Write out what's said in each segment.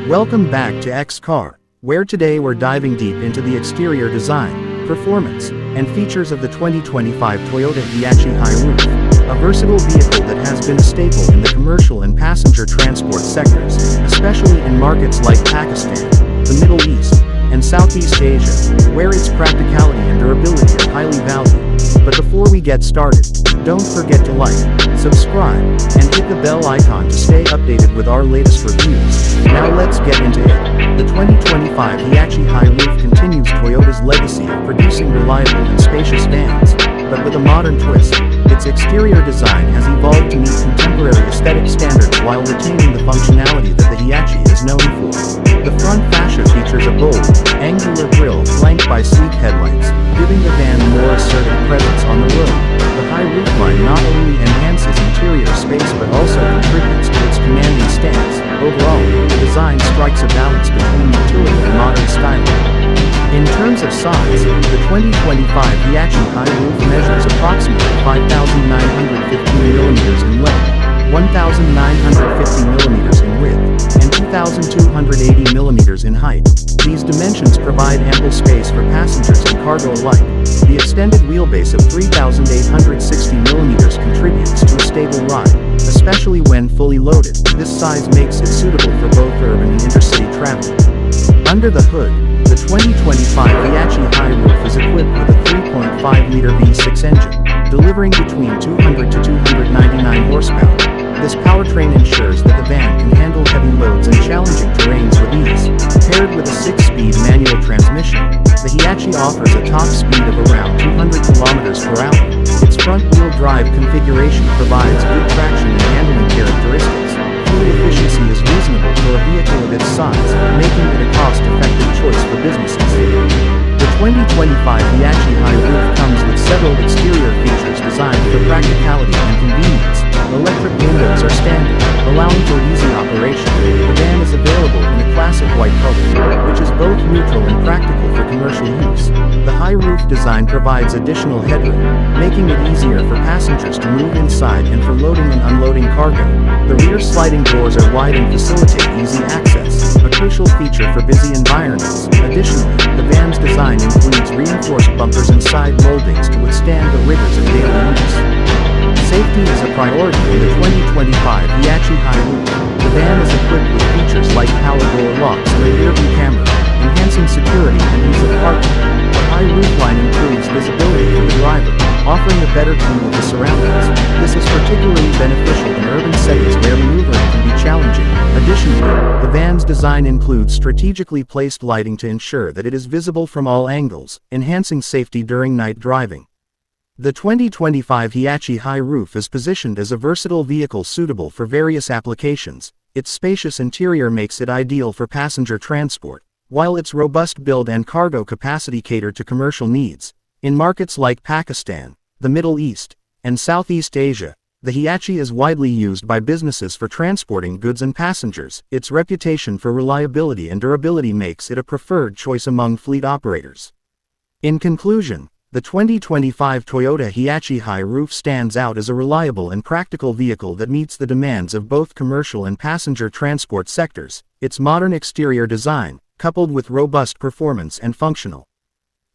Welcome back to X-Car, where today we're diving deep into the exterior design, performance, and features of the 2025 Toyota Hiace Hiroof, a versatile vehicle that has been a staple in the commercial and passenger transport sectors, especially in markets like Pakistan, the Middle East, and Southeast Asia, where its practicality and durability are highly valued. But before we get started, don't forget to like, subscribe, and hit the bell icon to stay updated with our latest reviews. Now let's get into it. The 2025 Hiace Hiroof continues Toyota's legacy of producing reliable and spacious vans, but with a modern twist. Its exterior design has evolved to meet contemporary aesthetic standards while retaining the functionality that the Hiace is known for. The front fascia features a bold, angular grille flanked by sleek headlights, giving the van a more assertive presence on the road. The high roofline not only enhances interior space but also contributes to its commanding stance. Overall, the design strikes a balance between utility and modern styling. In terms of size, the 2025 Hiace Hiroof measures approximately 5,915 mm in length, 1,950 mm in width, and 2,280 mm in height. These dimensions provide ample space for passengers and cargo alike. The extended wheelbase of 3,860 mm contributes to a stable ride, especially when fully loaded. This size makes it suitable for both urban and intercity travel. Under the hood, the 2025 Hiace Hiroof is equipped with a 3.5-liter V6 engine, delivering between 200 to 299 horsepower. This powertrain ensures that the van can handle heavy loads and challenging terrains with ease. Paired with a 6-speed manual transmission, the Hiace offers a top speed of around 200 km/h. Its front-wheel drive configuration provides good traction and handling characteristics. Fuel efficiency is reasonable for a vehicle of its size, making it a cost-effective choice for businesses. The 2025 Hiace Hiroof comes with several exterior features designed for practicality and convenience. Electric windows are standard, allowing for easy operation. The van is available in a classic white color, which is both neutral and practical for commercial use. The high roof design provides additional headroom, making it easier for passengers to move inside and for loading and unloading cargo. The rear sliding doors are wide and facilitate easy access, a crucial feature for busy environments. Additionally, the van's design includes reinforced bumpers and side moldings to withstand the rigors of daily use. Safety is a priority in the 2025 Hiace Hiroof. The van is equipped with features like power door locks and a rearview camera, enhancing security and ease of parking. The high roofline improves visibility for the driver, offering a better view of the surroundings. This is particularly beneficial in urban settings where maneuvering can be challenging. Additionally, the van's design includes strategically placed lighting to ensure that it is visible from all angles, enhancing safety during night driving. The 2025 Hiace Hiroof is positioned as a versatile vehicle suitable for various applications. Its spacious interior makes it ideal for passenger transport, while its robust build and cargo capacity cater to commercial needs. In markets like Pakistan, the Middle East, and Southeast Asia, the Hiace is widely used by businesses for transporting goods and passengers. Its reputation for reliability and durability makes it a preferred choice among fleet operators. In conclusion, the 2025 Toyota Hiace Hiroof stands out as a reliable and practical vehicle that meets the demands of both commercial and passenger transport sectors. Its modern exterior design, coupled with robust performance and functional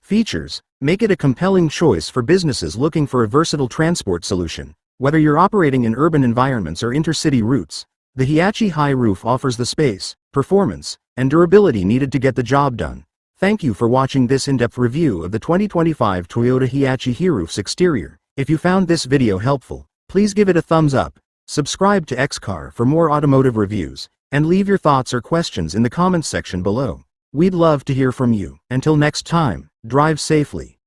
features, make it a compelling choice for businesses looking for a versatile transport solution. Whether you're operating in urban environments or intercity routes, the Hiace Hiroof offers the space, performance, and durability needed to get the job done. Thank you for watching this in-depth review of the 2025 Toyota Hiace Hiroof's exterior. If you found this video helpful, please give it a thumbs up, subscribe to X-Car for more automotive reviews, and leave your thoughts or questions in the comments section below. We'd love to hear from you. Until next time, drive safely.